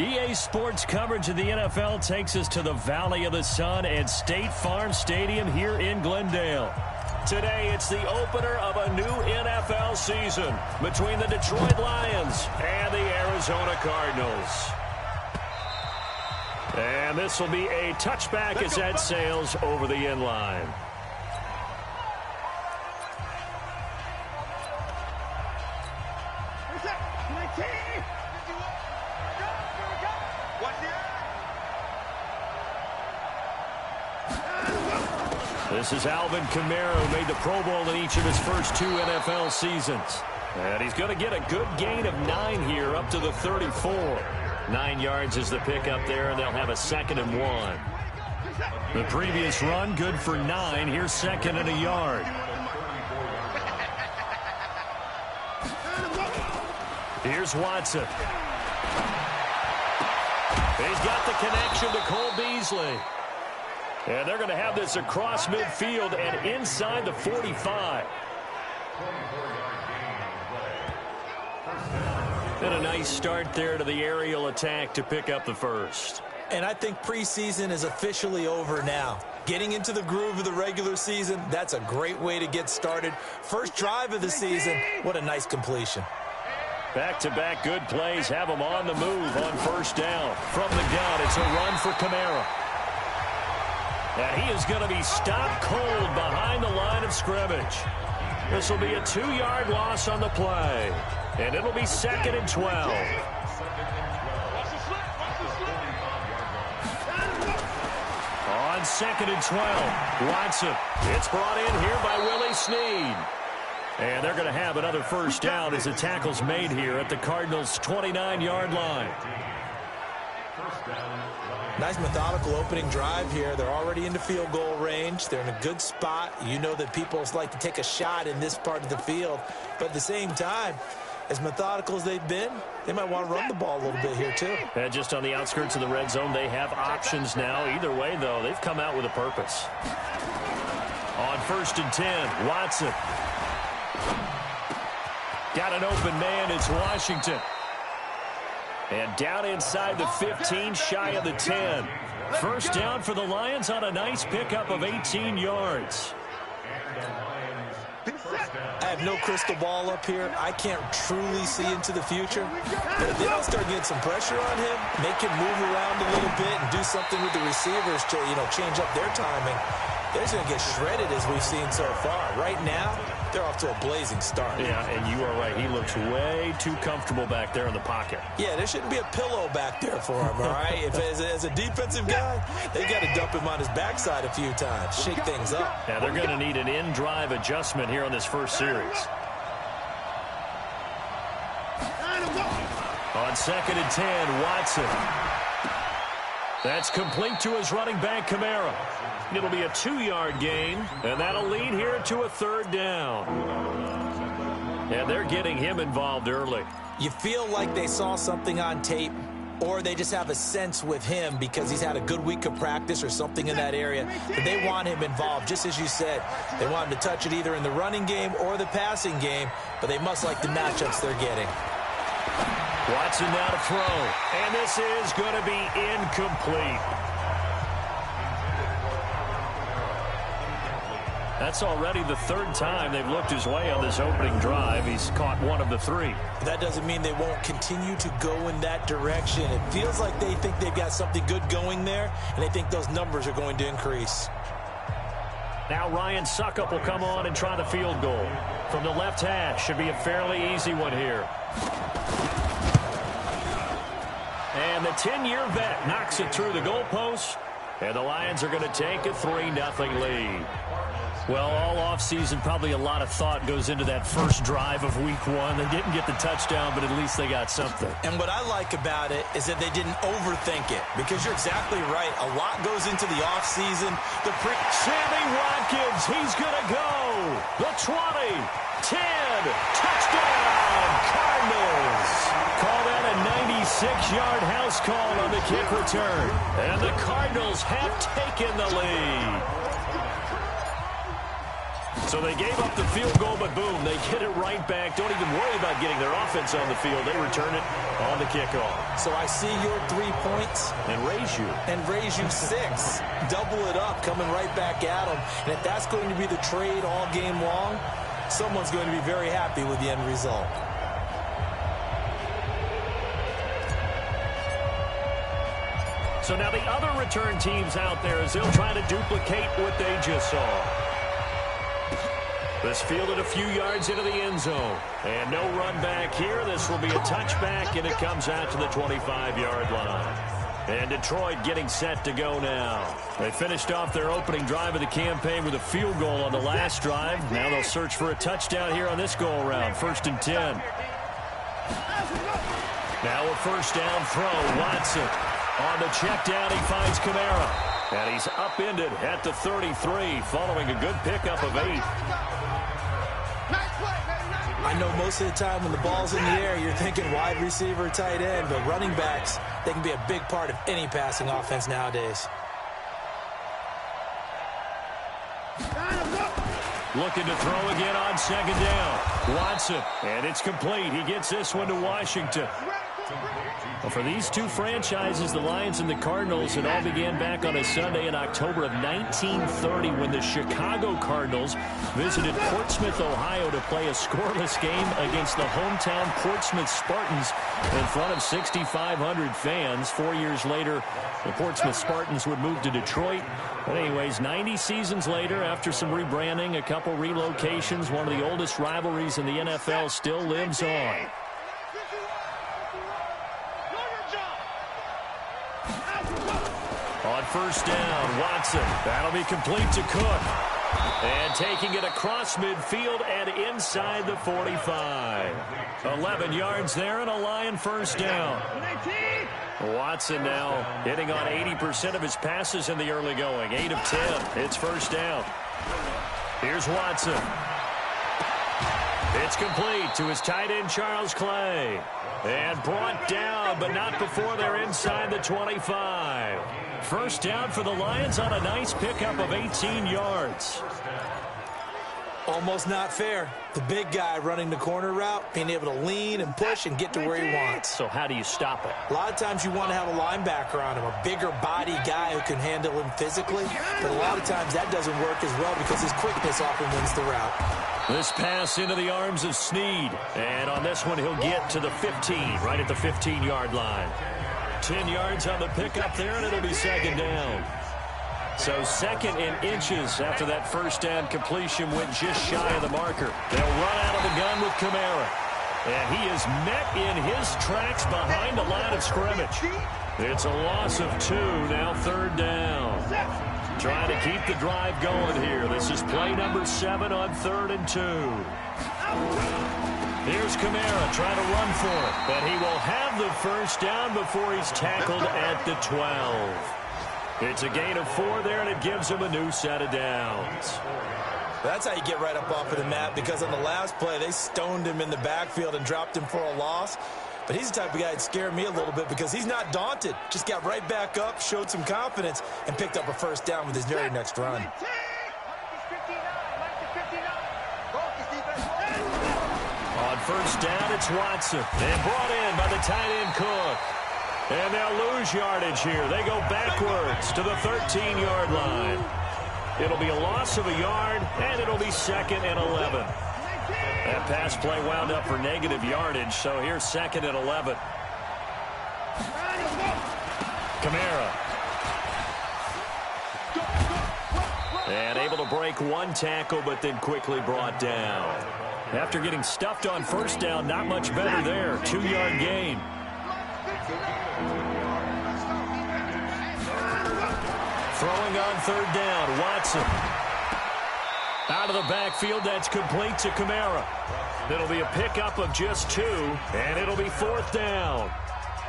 EA Sports coverage of the NFL takes us to the Valley of the Sun at State Farm Stadium here in Glendale. Today, it's the opener of a new NFL season between the Detroit Lions and the Arizona Cardinals. And this will be a touchback as that sails over the end line. This is Alvin Kamara, who made the Pro Bowl in each of his first 2 NFL seasons. And he's going to get a good gain of 9 here up to the 34. 9 yards is the pickup there, and they'll have a 2nd and 1. The previous run, good for 9. Here's 2nd and a yard. Here's Watson. He's got the connection to Cole Beasley. And they're going to have this across midfield and inside the 45. And a nice start there to the aerial attack to pick up the first. And I think preseason is officially over now. Getting into the groove of the regular season, that's a great way to get started. First drive of the season, what a nice completion. Back-to-back good plays have them on the move on first down. From the gun, it's a run for Kamara. And he is going to be stopped cold behind the line of scrimmage. This will be a 2-yard loss on the play. And it'll be 2nd and 12. On 2nd and 12, Watson. It's brought in here by Willie Snead. And they're going to have another first down as the tackle's made here at the Cardinals' 29-yard line. Nice methodical opening drive here. They're already into field goal range. They're in a good spot. You know that people like to take a shot in this part of the field. But at the same time, as methodical as they've been, they might want to run the ball a little bit here too. And just on the outskirts of the red zone, they have options now. Either way, though, they've come out with a purpose. On 1st and 10, Watson. Got an open man. It's Washington. And down inside the 15, shy of the 10. First down for the Lions on a nice pickup of 18 yards. I have no crystal ball up here. I can't truly see into the future. But if they don't start getting some pressure on him, make him move around a little bit and do something with the receivers to, change up their timing, they're just going to get shredded as we've seen so far. Right now, they're off to a blazing start. Yeah, and you are right. He looks way too comfortable back there in the pocket. Yeah, there shouldn't be a pillow back there for him, all right? If as a defensive guy, they got to dump him on his backside a few times, shake things up. Yeah, they're going to need an in-drive adjustment here on this first series. On 2nd and 10, Watson. That's complete to his running back, Kamara. It'll be a 2-yard gain, and that'll lead here to a 3rd down. And they're getting him involved early. You feel like they saw something on tape, or they just have a sense with him because he's had a good week of practice or something in that area that they want him involved. Just as you said, they want him to touch it either in the running game or the passing game, but they must like the matchups they're getting. Watson now to throw, and this is going to be incomplete. That's already the 3rd time they've looked his way on this opening drive. He's caught 1 of the 3. That doesn't mean they won't continue to go in that direction. It feels like they think they've got something good going there, and they think those numbers are going to increase. Now Ryan Suckup will come on and try the field goal. From the left hash, should be a fairly easy one here. And the 10-year vet knocks it through the goalpost, and the Lions are going to take a 3-0 lead. Well, all offseason, probably a lot of thought goes into that first drive of week 1. They didn't get the touchdown, but at least they got something. And what I like about it is that they didn't overthink it, because you're exactly right. A lot goes into the offseason. Sammy Watkins, he's going to go. The 20, 10, touchdown, Cardinals. Call that a 96-yard house call on the kick return. And the Cardinals have taken the lead. So they gave up the field goal, but boom, they get it right back. Don't even worry about getting their offense on the field. They return it on the kickoff. So I see your 3 points. And raise you. And raise you 6. Double it up, coming right back at them. And if that's going to be the trade all game long, someone's going to be very happy with the end result. So now the other return teams out there as they'll try to duplicate what they just saw. This fielded a few yards into the end zone. And no run back here. This will be a touchback, and it comes out to the 25-yard line. And Detroit getting set to go now. They finished off their opening drive of the campaign with a field goal on the last drive. Now they'll search for a touchdown here on this go-around. 1st and 10. Now a first down throw. Watson on the check down. He finds Kamara. And he's upended at the 33 following a good pickup of 8. I know most of the time when the ball's in the air, you're thinking wide receiver, tight end, but running backs, they can be a big part of any passing offense nowadays. Looking to throw again on 2nd down. Watson, and it's complete. He gets this one to Washington. Well, for these two franchises, the Lions and the Cardinals, it all began back on a Sunday in October of 1930 when the Chicago Cardinals visited Portsmouth, Ohio to play a scoreless game against the hometown Portsmouth Spartans in front of 6,500 fans. 4 years later, the Portsmouth Spartans would move to Detroit. But anyways, 90 seasons later, after some rebranding, a couple relocations, one of the oldest rivalries in the NFL still lives on. On first down, Watson. That'll be complete to Cook. And taking it across midfield and inside the 45. 11 yards there and a Lion first down. Watson now hitting on 80% of his passes in the early going. 8 of 10. It's first down. Here's Watson. It's complete to his tight end, Charles Clay. And brought down, but not before they're inside the 25. First down for the Lions on a nice pickup of 18 yards. Almost not fair. The big guy running the corner route, being able to lean and push and get to where he wants. So how do you stop it? A lot of times you want to have a linebacker on him, a bigger body guy who can handle him physically. But a lot of times that doesn't work as well because his quickness often wins the route. This pass into the arms of Snead. And on this one, he'll get to the 15, right at the 15-yard line. 10 yards on the pickup there, and it'll be 2nd down. So 2nd and inches after that first down completion went just shy of the marker. They'll run out of the gun with Kamara. And he is met in his tracks behind the line of scrimmage. It's a loss of 2, now 3rd down. Trying to keep the drive going here. This is play number 7 on 3rd and 2. Here's Kamara trying to run for it. But he will have the first down before he's tackled at the 12. It's a gain of 4 there, and it gives him a new set of downs. That's how you get right up off of the mat, because on the last play, they stoned him in the backfield and dropped him for a loss. But he's the type of guy that scared me a little bit because he's not daunted. Just got right back up, showed some confidence, and picked up a first down with his very next run. On first down, it's Watson. And brought in by the tight end Cook. And they'll lose yardage here. They go backwards to the 13-yard line. It'll be a loss of a yard, and it'll be 2nd and 11. That pass play wound up for negative yardage, so here's 2nd and 11. Kamara. And able to break one tackle, but then quickly brought down. After getting stuffed on first down, not much better there. 2-yard gain. Throwing on 3rd down, Watson. Out of the backfield, that's complete to Kamara. It'll be a pickup of just 2, and it'll be 4th down.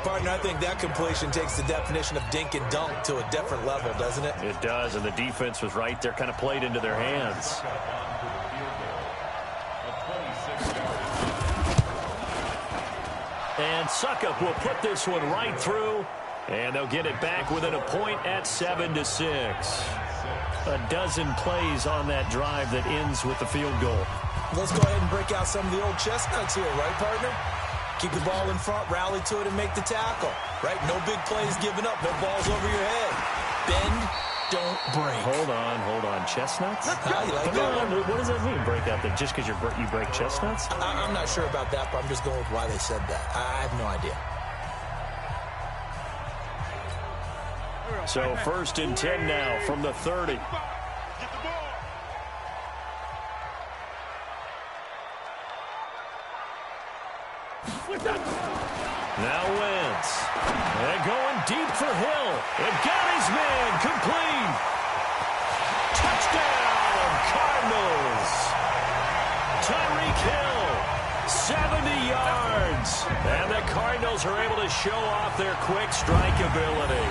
Partner, I think that completion takes the definition of dink and dunk to a different level, doesn't it? It does, and the defense was right there, kind of played into their hands. And Suckup will put this one right through, and they'll get it back within a point at 7-6. a dozen plays on that drive that ends with the field goal. Let's go ahead and break out some of the old chestnuts here, right, partner? Keep the ball in front, rally to it, and make the tackle, right? No big plays given up, no balls over your head. Bend, don't break. Hold on. Chestnuts? You like that one? What does that mean, break out? That just because you break chestnuts? I'm not sure about that, but I'm just going with why they said that. I have no idea. So 1st and 10 now from the 30. Now Wentz. They're going deep for Hill. It got his man complete. Touchdown, Cardinals. Tyreek Hill, 70 yards. And the Cardinals are able to show off their quick strike ability.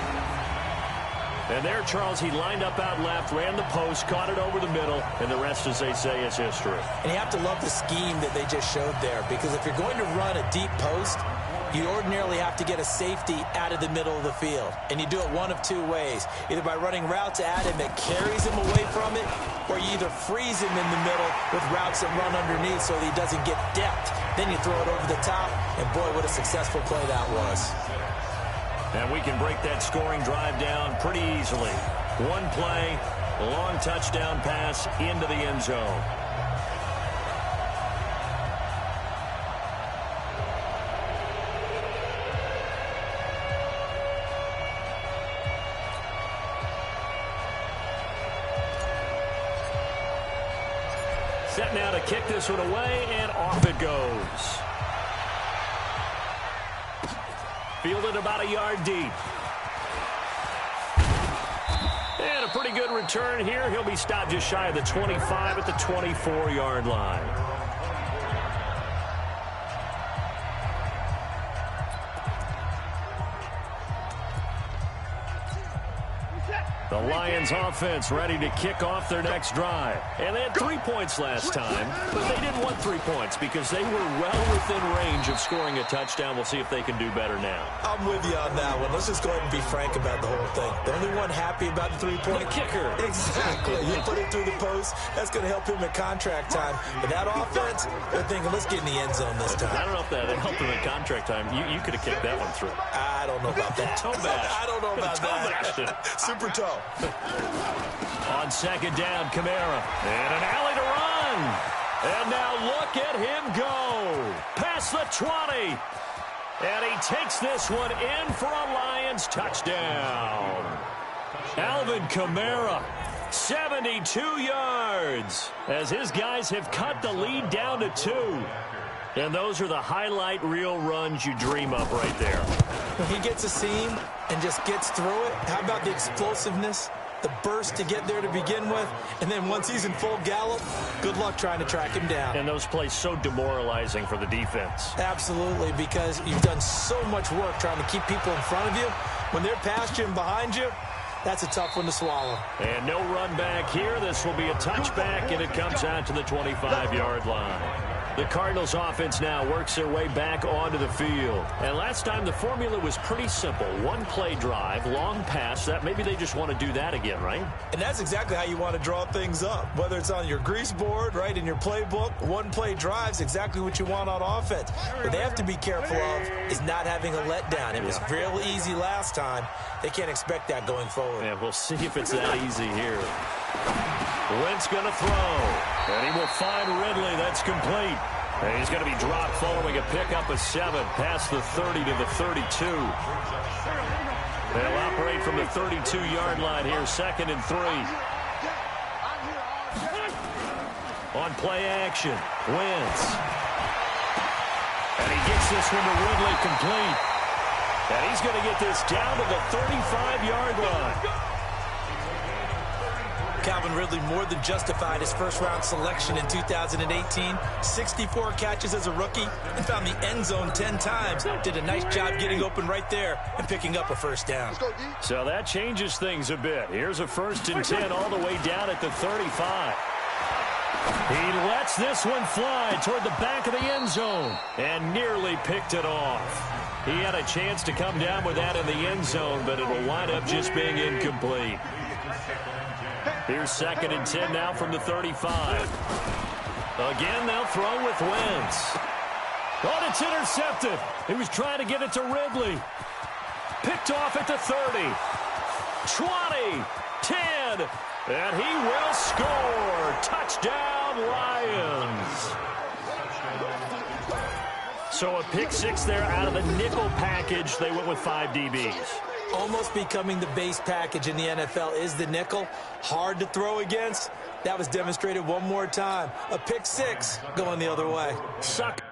And there, Charles, he lined up out left, ran the post, caught it over the middle, and the rest, as they say, is history. And you have to love the scheme that they just showed there, because if you're going to run a deep post, you ordinarily have to get a safety out of the middle of the field. And you do it one of two ways, either by running routes at him that carries him away from it, or you either freeze him in the middle with routes that run underneath so that he doesn't get depth. Then you throw it over the top, and boy, what a successful play that was. And we can break that scoring drive down pretty easily. One play, a long touchdown pass into the end zone. Set now to kick this one away, and off it goes. Fielded about a yard deep. And a pretty good return here. He'll be stopped just shy of the 25 at the 24-yard line. The Lions offense ready to kick off their next drive. And they had 3 points last time, but they didn't want 3 points because they were well within range of scoring a touchdown. We'll see if they can do better now. I'm with you on that one. Let's just go ahead and be frank about the whole thing. The only one happy about the three-point kicker. Exactly. You put it through the post. That's going to help him at contract time. But that offense, they're thinking, let's get in the end zone this time. I don't know if that helped him at contract time. You could have kicked that one through. I don't know about that. Toe bash. I don't know about that. Super toe. On second down, Kamara. And an alley to run. And now look at him go. Past the 20. And he takes this one in for a Lions touchdown. Alvin Kamara, 72 yards. As his guys have cut the lead down to 2. And those are the highlight reel runs you dream up right there. When he gets a seam and just gets through it, how about the explosiveness? The burst to get there to begin with, and then once he's in full gallop, good luck trying to track him down. And those plays so demoralizing for the defense. Absolutely, because you've done so much work trying to keep people in front of you. When they're past you and behind you, that's a tough one to swallow. And no run back here. This will be a touchback, and it comes out to the 25-yard line. The Cardinals offense now works their way back onto the field. And last time the formula was pretty simple. One play drive, long pass. That maybe they just want to do that again, right? And that's exactly how you want to draw things up. Whether it's on your grease board, right, in your playbook, one play drive's exactly what you want on offense. What they have to be careful of is not having a letdown. It was real easy last time. They can't expect that going forward. Yeah, we'll see if it's that easy here. Wentz going to throw. And he will find Ridley. That's complete. And he's going to be dropped following a pickup of 7 past the 30 to the 32. They'll operate from the 32-yard line here, 2nd and 3. On play action, Wentz. And he gets this one to Ridley complete. And he's going to get this down to the 35-yard line. Calvin Ridley more than justified his first-round selection in 2018. 64 catches as a rookie and found the end zone 10 times. Did a nice job getting open right there and picking up a first down. So that changes things a bit. Here's a 1st and 10 all the way down at the 35. He lets this one fly toward the back of the end zone and nearly picked it off. He had a chance to come down with that in the end zone, but it will wind up just being incomplete. Here's 2nd and 10 now from the 35. Again, they'll throw with Wentz. Oh, it's intercepted. He was trying to get it to Ridley. Picked off at the 30. 20. 10. And he will score. Touchdown, Lions. So a pick 6 there out of the nickel package. They went with 5 DBs. Almost becoming the base package in the NFL is the nickel. Hard to throw against. That was demonstrated one more time. A pick 6 going the other way. Suck.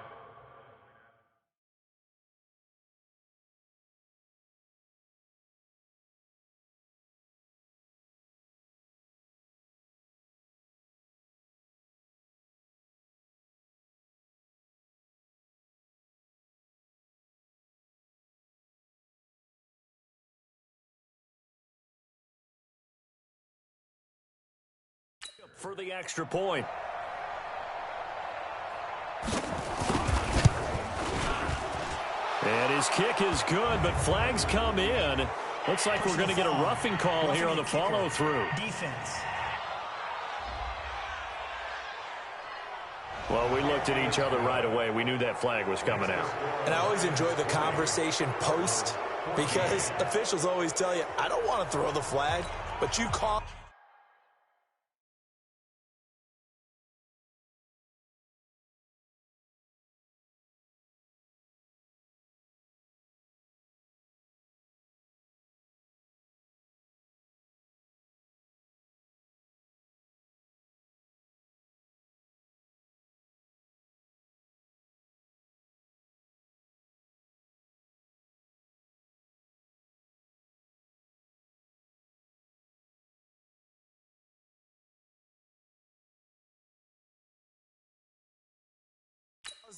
For the extra point. And his kick is good, but flags come in. Looks like we're going to get a roughing call here on the follow-through. Defense. Well, we looked at each other right away. We knew that flag was coming out. And I always enjoy the conversation post because officials always tell you, I don't want to throw the flag, but you call.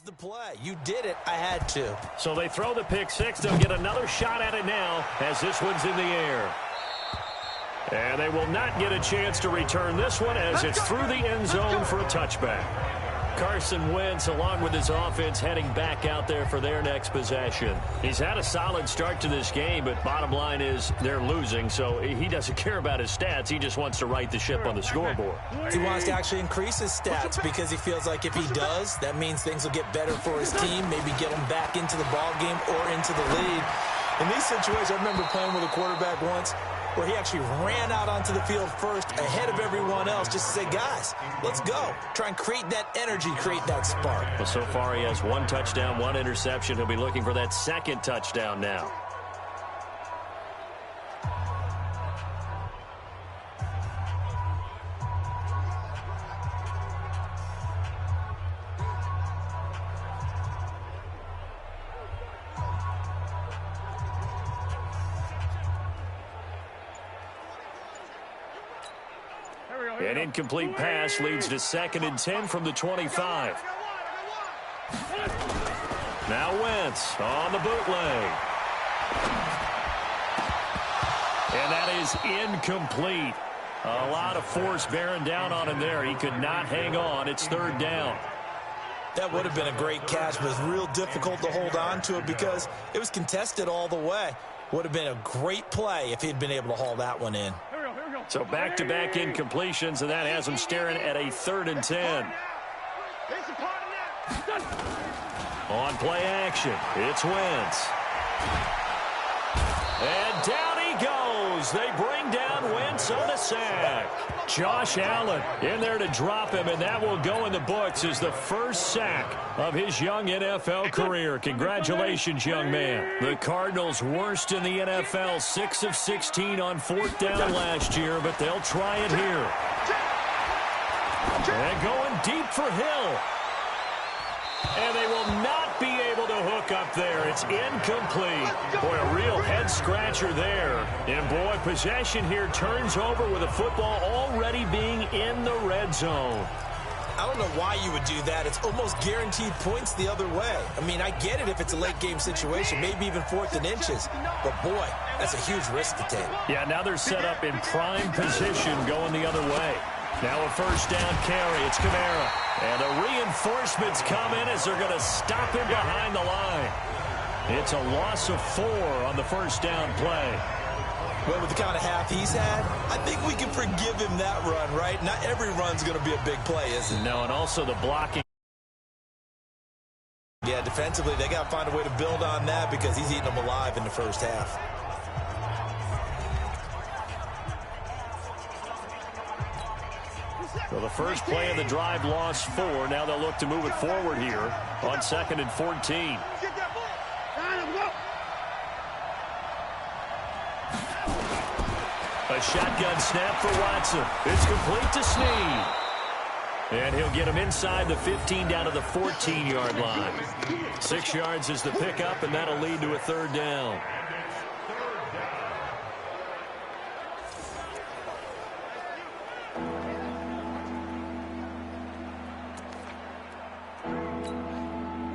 The play. You did it. I had to. So they throw the pick 6. They'll get another shot at it now as this one's in the air. And they will not get a chance to return this one as it's through the end zone for a touchback. Carson Wentz, along with his offense, heading back out there for their next possession. He's had a solid start to this game, but bottom line is they're losing, so he doesn't care about his stats. He just wants to right the ship on the scoreboard. He wants to actually increase his stats because he feels like if he does, that means things will get better for his team, maybe get him back into the ball game or into the lead. In these situations, I remember playing with a quarterback once where he actually ran out onto the field first ahead of everyone else just to say, guys, let's go. Try and create that energy, create that spark. Well, so far he has 1 touchdown, 1 interception. He'll be looking for that 2nd touchdown now. An incomplete pass leads to 2nd and 10 from the 25. Now Wentz on the bootleg. And that is incomplete. A lot of force bearing down on him there. He could not hang on. It's 3rd down. That would have been a great catch, but it was real difficult to hold on to it because it was contested all the way. Would have been a great play if he'd been able to haul that one in. So back-to-back incompletions, and that has him staring at a 3rd and 10. On play action, it's Wentz. And down he goes. They bring down Wentz on the sack. Josh Allen in there to drop him, and that will go in the books as the first sack of his young NFL career. Congratulations, young man. The Cardinals worst in the NFL, 6 of 16 on 4th down last year, but they'll try it here. And going deep for Hill. And they will not be able to hook up there. It's incomplete. Boy, a real head-scratcher there. And, boy, possession here turns over with the football already being in the red zone. I don't know why you would do that. It's almost guaranteed points the other way. I mean, I get it if it's a late-game situation, maybe even 4th and inches. But, boy, that's a huge risk to take. Yeah, now they're set up in prime position going the other way. Now a 1st down carry. It's Kamara. And the reinforcements come in as they're going to stop him behind the line. It's a loss of 4 on the 1st down play. Well, with the kind of half he's had, I think we can forgive him that run, right? Not every run's going to be a big play, is it? No, and also the blocking. Yeah, defensively, they got to find a way to build on that because he's eating them alive in the first half. So the first play of the drive lost 4. Now they'll look to move it forward here on 2nd and 14. A shotgun snap for Watson. It's complete to Snead. And he'll get him inside the 15 down to the 14-yard line. 6 yards is the pickup, and that'll lead to a 3rd down.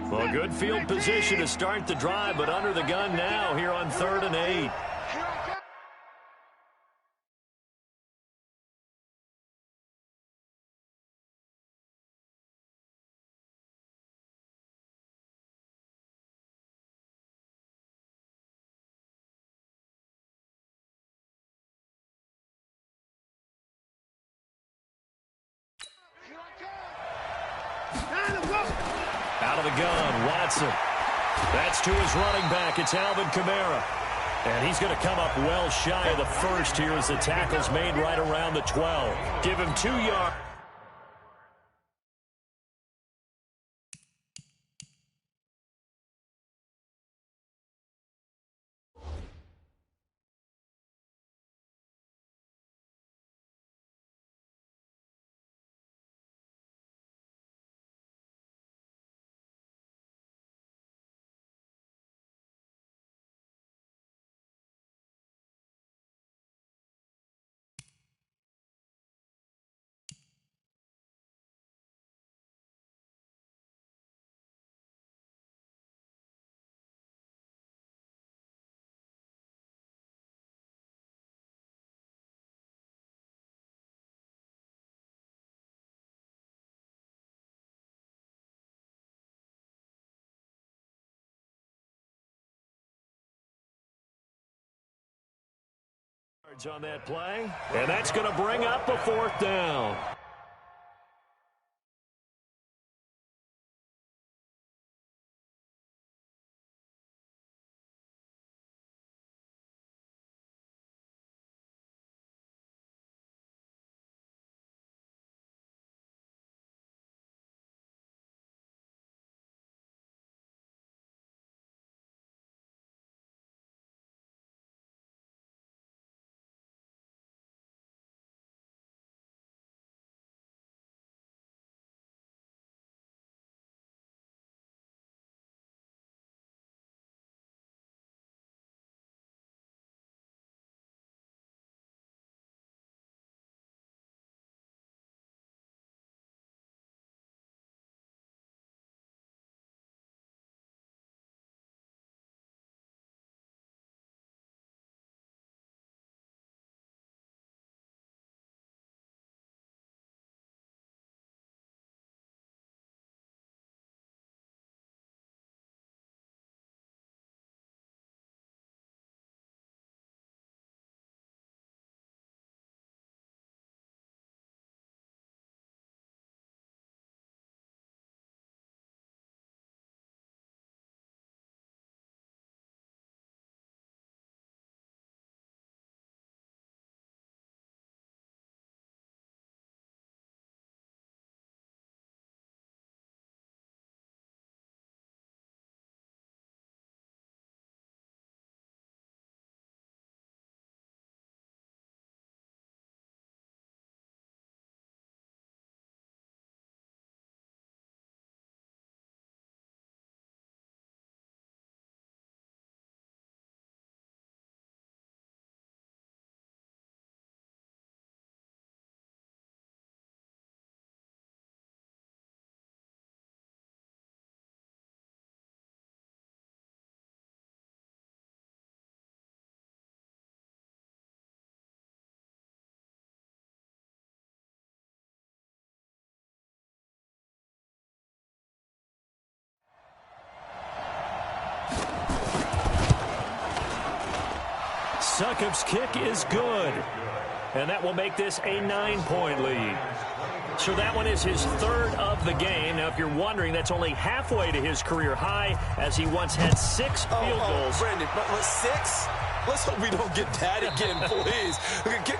Well, good field position to start the drive, but under the gun now here on 3rd and 8. Out of the gun, Watson. That's to his running back. It's Alvin Kamara. And he's going to come up well shy of the first here as the tackle's made right around the 12. Give him 2 yards. On that play, and that's going to bring up a 4th down. Sukup's kick is good. And that will make this a 9-point lead. So that one is his third of the game. Now, if you're wondering, that's only halfway to his career high, as he once had 6 field goals. Brandon, but 6? Let's hope we don't get that again, please.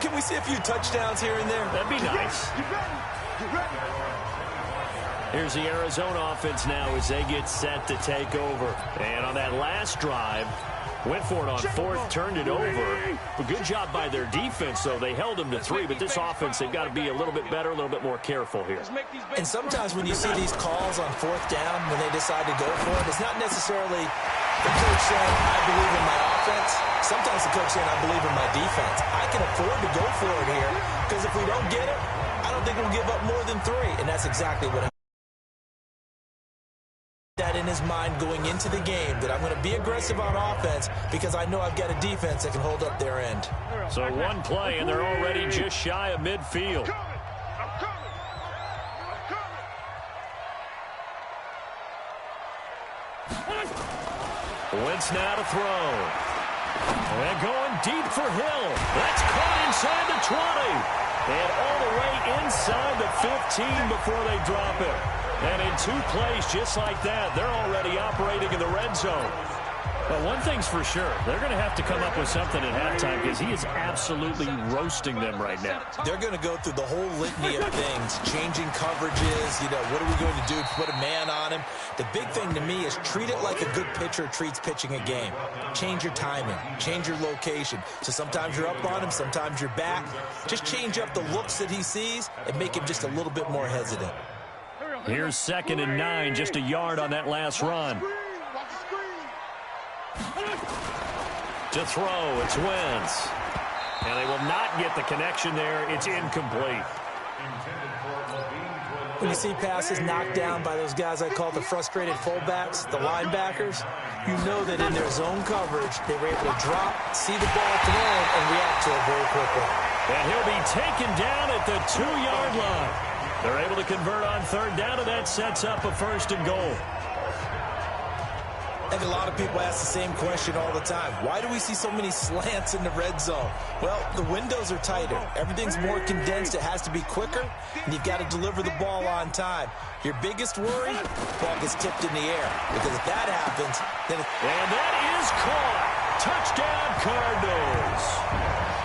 Can we see a few touchdowns here and there? That'd be nice. Here's the Arizona offense now as they get set to take over. And on that last drive, went for it on 4th, turned it over. A good job by their defense, though. They held them to 3, but this offense, they've got to be a little bit better, a little bit more careful here. And sometimes when you see these calls on 4th down, when they decide to go for it, it's not necessarily the coach saying, I believe in my offense. Sometimes the coach saying, I believe in my defense. I can afford to go for it here, because if we don't get it, I don't think we'll give up more than 3. And that's exactly what happened. That in his mind going into the game, that I'm going to be aggressive on offense because I know I've got a defense that can hold up their end. So one play, and they're already just shy of midfield. Wentz now to throw. And going deep for Hill. That's caught inside the 20. And all the way inside the 15 before they drop it. And in 2 plays just like that, they're already operating in the red zone. Well, one thing's for sure. They're going to have to come up with something at halftime because he is absolutely roasting them right now. They're going to go through the whole litany of things, changing coverages, what are we going to do to put a man on him? The big thing to me is treat it like a good pitcher treats pitching a game. Change your timing, change your location. So sometimes you're up on him, sometimes you're back. Just change up the looks that he sees and make him just a little bit more hesitant. Here's 2nd and 9, just a yard on that last run. To throw, it's Wentz. And they will not get the connection there. It's incomplete. When you see passes knocked down by those guys I call the frustrated fullbacks, the linebackers, you know that in their zone coverage, they were able to drop, see the ball thrown, and react to it very quickly. And he'll be taken down at the 2-yard line. They're able to convert on 3rd down, and that sets up a 1st and goal. I think a lot of people ask the same question all the time. Why do we see so many slants in the red zone? Well, the windows are tighter. Everything's more condensed. It has to be quicker, and you've got to deliver the ball on time. Your biggest worry, ball gets tipped in the air. Because if that happens, then and that is caught. Touchdown, Cardinals.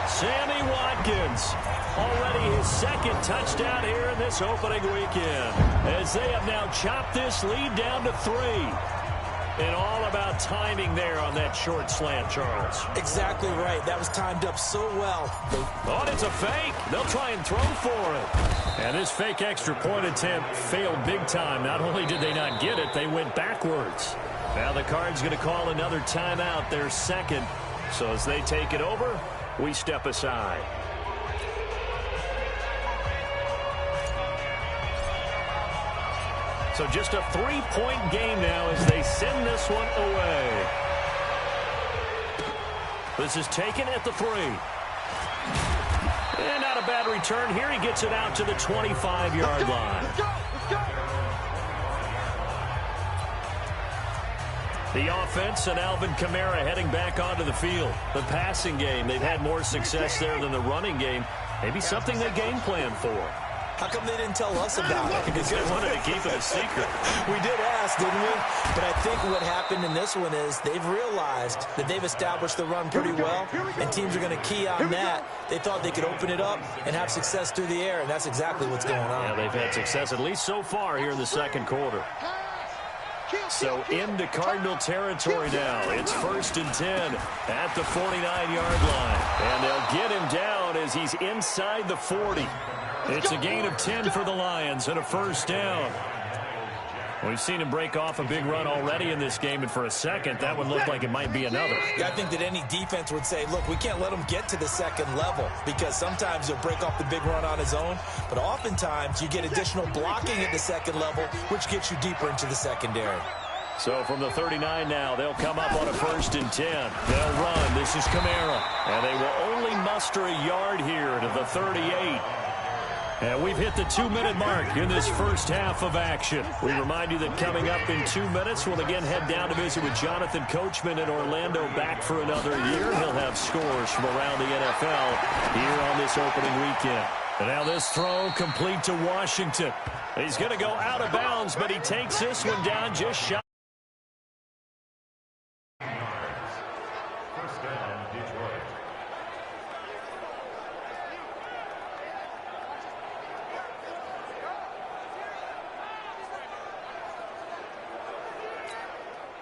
Sammy Watkins, already his 2nd touchdown here in this opening weekend, as they have now chopped this lead down to 3. And all about timing there on that short slant, Charles. Exactly right. That was timed up so well. Oh, it's a fake. They'll try and throw for it. And this fake extra point attempt failed big time. Not only did they not get it, they went backwards. Now the Cards going to call another timeout, their 2nd. So as they take it over, we step aside. So just a 3-point game now as they send this one away. This is taken at the 3. And not a bad return here. He gets it out to the 25-yard line. Let's go. The offense and Alvin Kamara heading back onto the field. The passing game, they've had more success there than the running game. Maybe something they game plan for. How come they didn't tell us about it? Because they wanted to keep it a secret. We did ask, didn't we? But I think what happened in this one is they've realized that they've established the run pretty well, and teams are going to key on that. They thought they could open it up and have success through the air, and that's exactly what's going on. Yeah, they've had success, at least so far, here in the 2nd quarter. So into Cardinal territory now. It's 1st and 10 at the 49-yard line. And they'll get him down as he's inside the 40. It's a gain of 10 for the Lions and a 1st down. We've seen him break off a big run already in this game, and for a second, that one looked like it might be another. Yeah, I think that any defense would say, look, we can't let him get to the 2nd level, because sometimes he'll break off the big run on his own, but oftentimes you get additional blocking at the 2nd level, which gets you deeper into the secondary. So from the 39 now, they'll come up on a 1st and 10. They'll run. This is Kamara. And they will only muster a yard here to the 38. And we've hit the 2-minute mark in this first half of action. We remind you that coming up in 2 minutes, we'll again head down to visit with Jonathan Coachman in Orlando, back for another year. He'll have scores from around the NFL here on this opening weekend. And now this throw complete to Washington. He's going to go out of bounds, but he takes this one down just shy. First down, Detroit.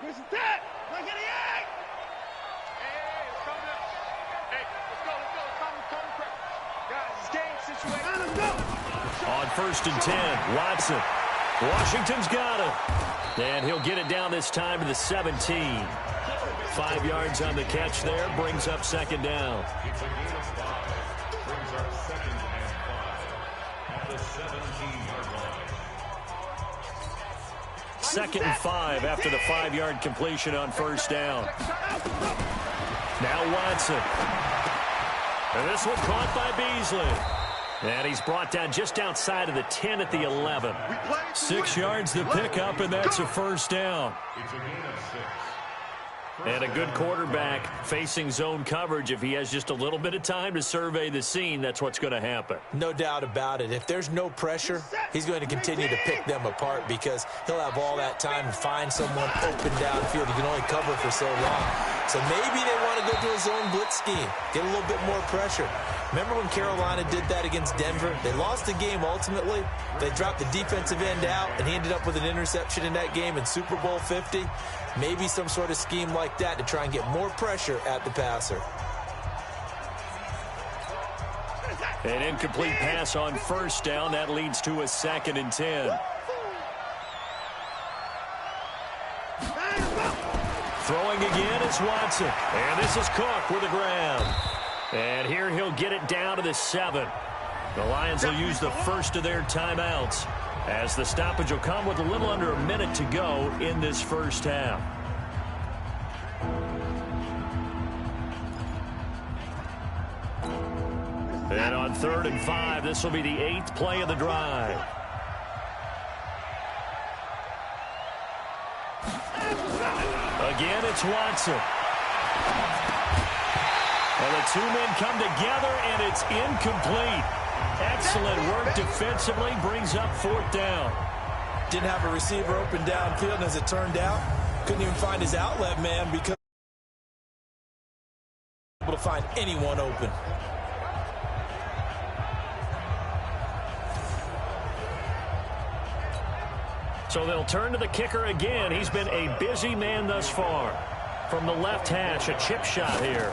Where's the tap? Look at the egg! Hey, it's coming up. Hey, let's go. Come. Guys, it's game situation. Let's go. On 1st and 10, Watson. Washington's got it. And he'll get it down this time to the 17. 5 yards on the catch there, brings up 2nd down. It's a gain of 5. Brings up 2nd and 5 at the 17-yard line. 2nd and 5 after the 5-yard completion on 1st down. Now Watson. And this one caught by Beasley. And he's brought down just outside of the 10 at the 11. 6 yards to pick up, and that's a 1st down. It's a gain of 6. And a good quarterback facing zone coverage. If he has just a little bit of time to survey the scene, that's what's going to happen. No doubt about it. If there's no pressure, he's going to continue to pick them apart because he'll have all that time to find someone open downfield. He can only cover for so long. So maybe they want to go to a zone blitz scheme, get a little bit more pressure. Remember when Carolina did that against Denver? They lost the game ultimately. They dropped the defensive end out, and he ended up with an interception in that game in Super Bowl 50. Maybe some sort of scheme like that to try and get more pressure at the passer. An incomplete pass on 1st down. That leads to a 2nd and 10. Throwing again is Watson. And this is Cook with a grab. And here he'll get it down to the 7. The Lions will use the first of their timeouts, as the stoppage will come with a little under a minute to go in this first half. And on 3rd and 5, this will be the 8th play of the drive. Again, it's Watson. And the 2 men come together, and it's incomplete. Excellent work defensively, brings up 4th down. Didn't have a receiver open downfield, and as it turned out, couldn't even find his outlet man because he was able to find anyone open. So they'll turn to the kicker again. He's been a busy man thus far. From the left hash, a chip shot here.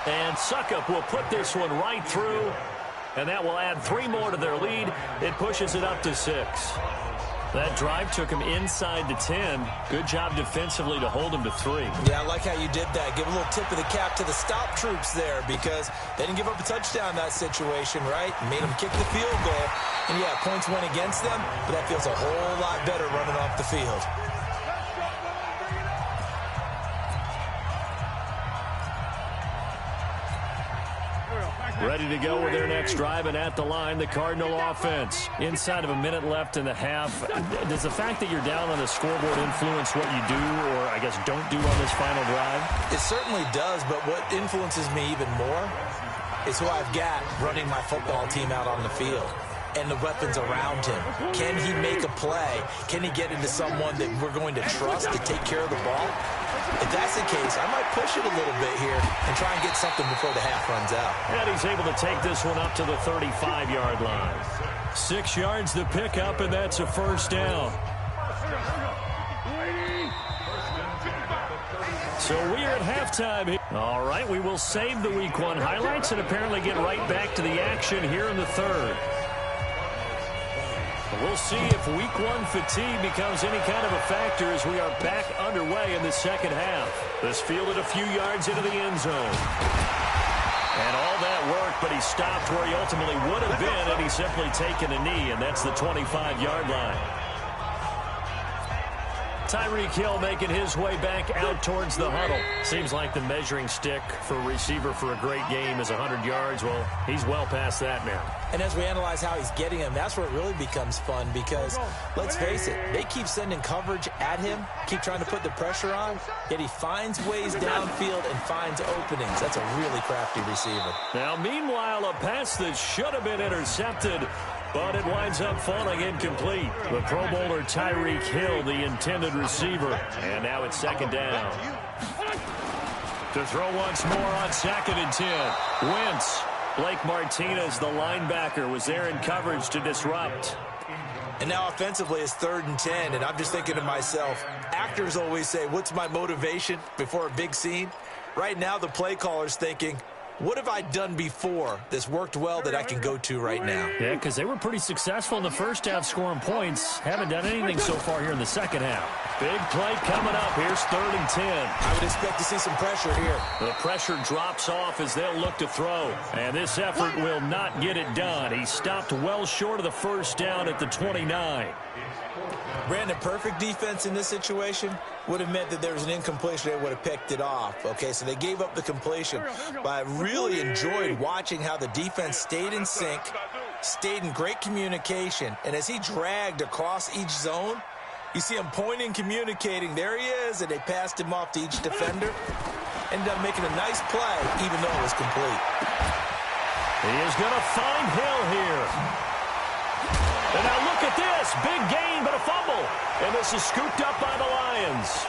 And Suckup will put this one right through, and that will add 3 more to their lead. It pushes it up to 6. That drive took him inside the 10. Good job defensively to hold him to 3. Yeah, I like how you did that. Give a little tip of the cap to the stop troops there because they didn't give up a touchdown in that situation, right? Made them kick the field goal. And, yeah, points went against them, but that feels a whole lot better running off the field. Ready to go with their next drive, and at the line, the Cardinal offense. Inside of a minute left in the half, does the fact that you're down on the scoreboard influence what you do, or I guess don't do on this final drive? It certainly does, but what influences me even more is who I've got running my football team out on the field and the weapons around him. Can he make a play? Can he get into someone that we're going to trust to take care of the ball? If that's the case, I might push it a little bit here and try and get something before the half runs out. And he's able to take this one up to the 35-yard line. 6 yards to pick up, and that's a 1st down. So we are at halftime here. All right, we will save the Week 1 highlights and apparently get right back to the action here in the 3rd. We'll see if Week 1 fatigue becomes any kind of a factor as we are back underway in the 2nd half. This fielded a few yards into the end zone. And all that work, but he stopped where he ultimately would have been had he simply taken a knee, and that's the 25-yard line. Tyreek Hill making his way back out towards the huddle. Seems like the measuring stick for a receiver for a great game is 100 yards. Well, he's well past that now. And as we analyze how he's getting them, that's where it really becomes fun because, let's face it, they keep sending coverage at him, keep trying to put the pressure on, yet he finds ways downfield and finds openings. That's a really crafty receiver. Now, meanwhile, a pass that should have been intercepted, but it winds up falling incomplete. The Pro Bowler Tyreek Hill, the intended receiver. And now it's second down. To throw once more on 2nd and 10. Wentz. Blake Martinez, the linebacker, was there in coverage to disrupt. And now offensively it's 3rd and 10, and I'm just thinking to myself, actors always say, what's my motivation before a big scene? Right now the play caller's thinking, what have I done before that's worked well that I can go to right now? Yeah, because they were pretty successful in the first half scoring points. Haven't done anything so far here in the second half. Big play coming up. Here's 3rd and 10. I would expect to see some pressure here. The pressure drops off as they'll look to throw. And this effort will not get it done. He stopped well short of the first down at the 29. Brandon, perfect defense in this situation would have meant that there was an incompletion. They would have picked it off. Okay, so they gave up the completion. But I really enjoyed watching how the defense stayed in sync, stayed in great communication. And as he dragged across each zone, you see him pointing, communicating. There he is, and they passed him off to each defender. Ended up making a nice play, even though it was complete. He is going to find Hill here. And now look at this. Big gain, but a fumble. And this is scooped up by the Lions.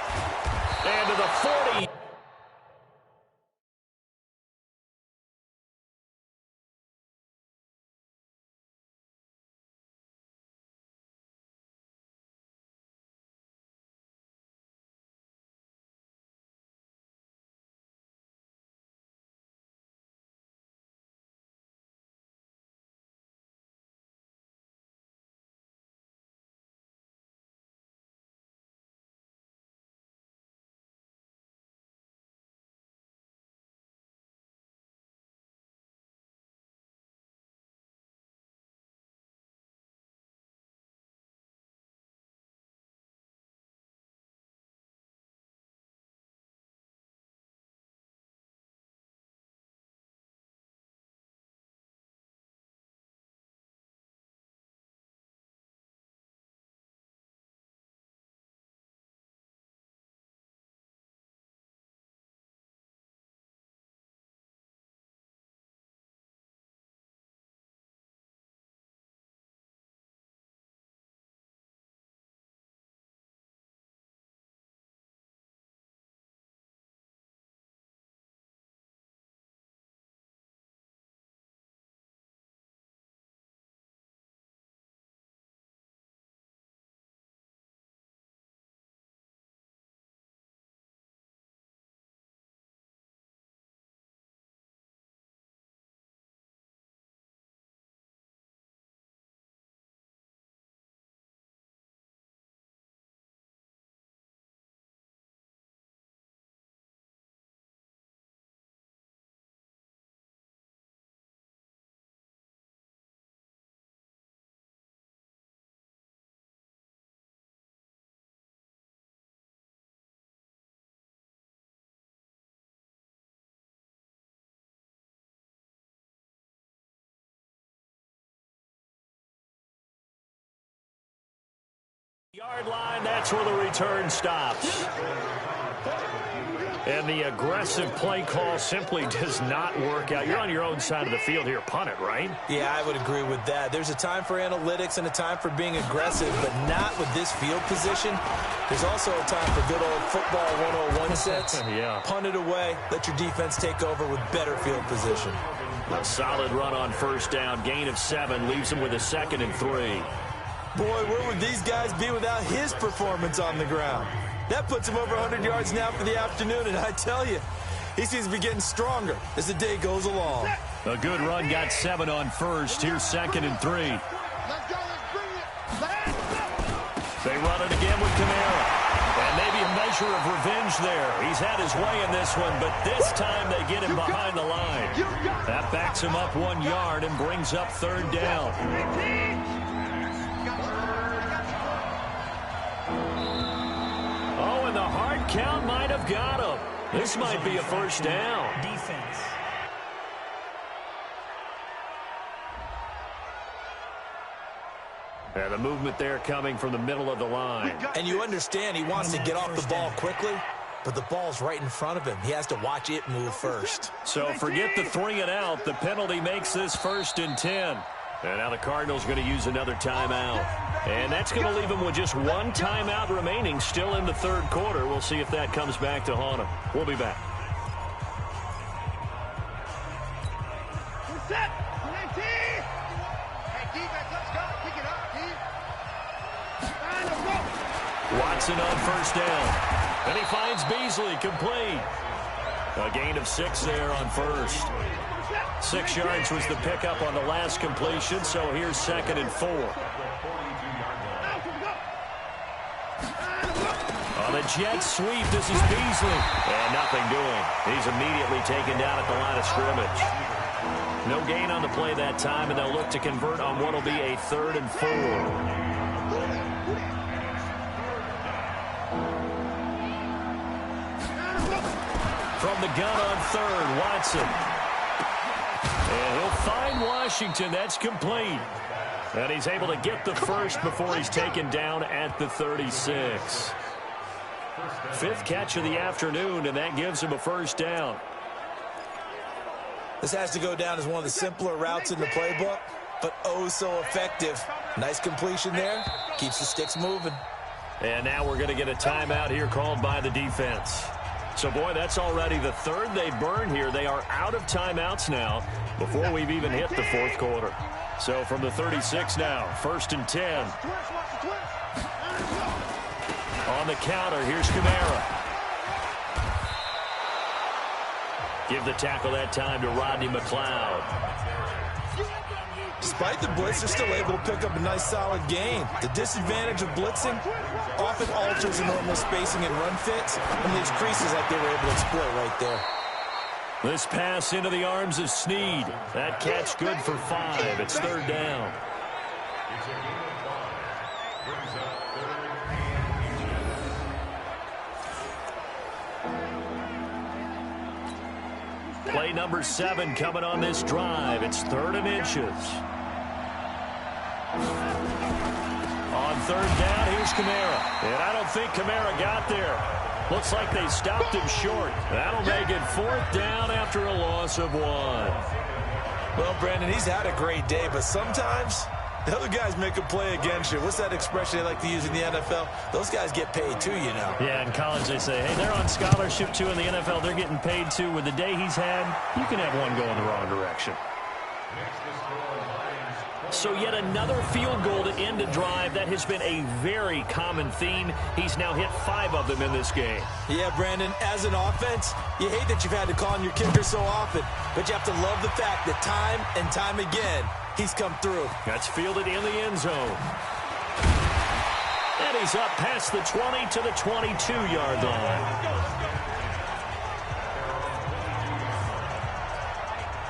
And to the 40. Yard line, that's where the return stops. And the aggressive play call simply does not work out. You're on your own side of the field here. Punt it, right? Yeah, I would agree with that. There's a time for analytics and a time for being aggressive, but not with this field position. There's also a time for good old football 101 sets. Yeah. Punt it away. Let your defense take over with better field position. A solid run on first down. Gain of 7 leaves him with a 2nd and 3. Boy, where would these guys be without his performance on the ground? That puts him over 100 yards now for the afternoon, and I tell you, he seems to be getting stronger as the day goes along. A good run, got 7 on first. Here's 2nd and 3. Let's go, let's bring it. They run it again with Kamara. And maybe a measure of revenge there. He's had his way in this one, but this time they get him behind the line. That backs him up 1 yard and brings up 3rd down. That count might have got him. This might be a first down. Defense. And the movement there coming from the middle of the line. And you understand he wants to get off the ball quickly, but the ball's right in front of him. He has to watch it move first. So forget the 3 and out. The penalty makes this 1st and 10. And now the Cardinals going to use another timeout. And that's going to leave them with just 1 timeout remaining still in the 3rd quarter. We'll see if that comes back to haunt them. We'll be back. Set. Hey, defense, let's go. Pick it up, team. Let's go. Watson on 1st down. And he finds Beasley complete. A gain of 6 there on 1st. 6 yards was the pickup on the last completion, so here's 2nd and 4. On the jet sweep, this is Beasley. And nothing doing. He's immediately taken down at the line of scrimmage. No gain on the play that time, and they'll look to convert on what will be a 3rd and 4. From the gun on 3rd, Watson. And he'll find Washington. That's complete. And he's able to get the first before he's taken down at the 36. 5th catch of the afternoon, and that gives him a 1st down. This has to go down as one of the simpler routes in the playbook, but oh so effective. Nice completion there. Keeps the sticks moving. And now we're going to get a timeout here called by the defense. So, boy, that's already the 3rd they burn here. They are out of timeouts now before we've even hit the 4th quarter. So from the 36 now, 1st and 10. On the counter, here's Kamara. Give the tackle that time to Rodney McLeod. Despite the blitz, they're still able to pick up a nice solid gain. The disadvantage of blitzing often alters the normal spacing and run fits and leaves creases like they were able to exploit right there. This pass into the arms of Snead. That catch good for 5. It's 3rd down. Play number 7 coming on this drive. It's 3rd and inches. On 3rd down, here's Kamara. And I don't think Kamara got there. Looks like they stopped him short. That'll make it 4th down after a loss of 1. Well, Brandon, he's had a great day, but sometimes the other guys make a play against you. What's that expression they like to use in the NFL? Those guys get paid too, you know. Yeah, in college they say, hey, they're on scholarship too. In the NFL, they're getting paid too. With the day he's had, you can have one go in the wrong direction. So yet another field goal to end a drive. That has been a very common theme. He's now hit 5 of them in this game. Yeah, Brandon, as an offense, you hate that you've had to call on your kicker so often, but you have to love the fact that time and time again, he's come through. That's fielded in the end zone. And he's up past the 20 to the 22-yard line.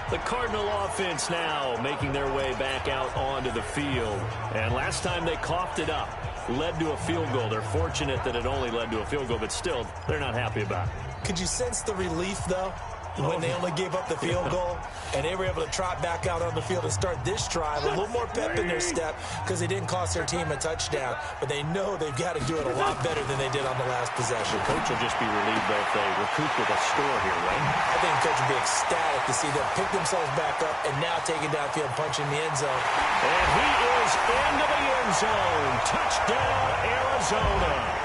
The Cardinal offense now making their way back out onto the field. And last time they coughed it up, led to a field goal. They're fortunate that it only led to a field goal, but still, they're not happy about it. Could you sense the relief, though, when they only gave up the field goal and they were able to trot back out on the field and start this drive a little more pep in their step because they didn't cost their team a touchdown, but they know they've got to do it a lot better than they did on the last possession. Coach will just be relieved though if they recoup with a score here, right? I think Coach will be ecstatic to see them pick themselves back up and now take it downfield, punching the end zone. And he is into the end zone. Touchdown, Arizona.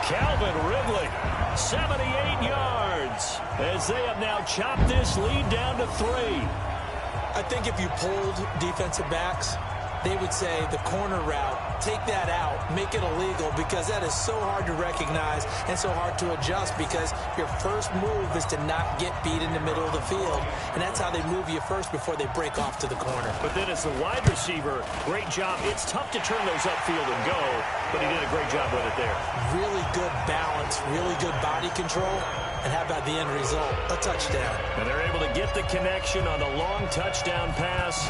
Calvin Ridley, 78 yards, as they have now chopped this lead down to 3. I think if you polled defensive backs, they would say the corner route, take that out, make it illegal, because that is so hard to recognize and so hard to adjust, because your first move is to not get beat in the middle of the field, and that's how they move you first before they break off to the corner. But then as the wide receiver, great job. It's tough to turn those upfield and go, but he did a great job with it there. Really good balance, really good body control, and how about the end result? A touchdown. And they're able to get the connection on the long touchdown pass.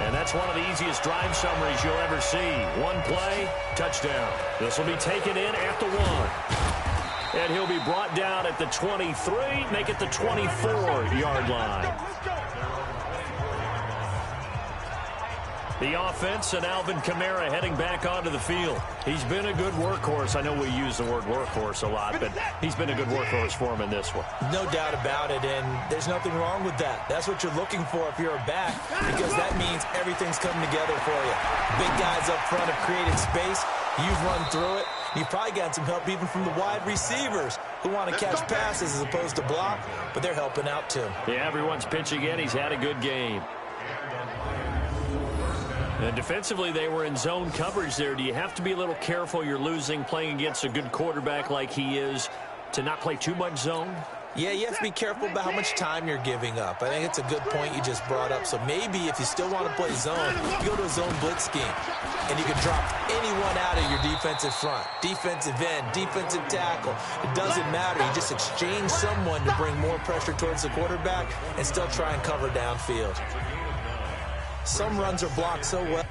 And that's one of the easiest drive summaries you'll ever see. One play, touchdown. This will be taken in at the 1. And he'll be brought down at the 23, make it the 24-yard line. The offense and Alvin Kamara heading back onto the field. He's been a good workhorse. I know we use the word workhorse a lot, but he's been a good workhorse for him in this one. No doubt about it, and there's nothing wrong with that. That's what you're looking for if you're a back, because that means everything's coming together for you. Big guys up front have created space. You've run through it. You've probably gotten some help even from the wide receivers who want to catch passes as opposed to block, but they're helping out too. Yeah, everyone's pitching in. He's had a good game. And defensively, they were in zone coverage there. Do you have to be a little careful? You're losing playing against a good quarterback like he is to not play too much zone? Yeah, you have to be careful about how much time you're giving up. I think it's a good point you just brought up. So maybe if you still want to play zone, you go to a zone blitz scheme. And you can drop anyone out of your defensive front. Defensive end, defensive tackle. It doesn't matter. You just exchange someone to bring more pressure towards the quarterback and still try and cover downfield. Some runs are blocked so well.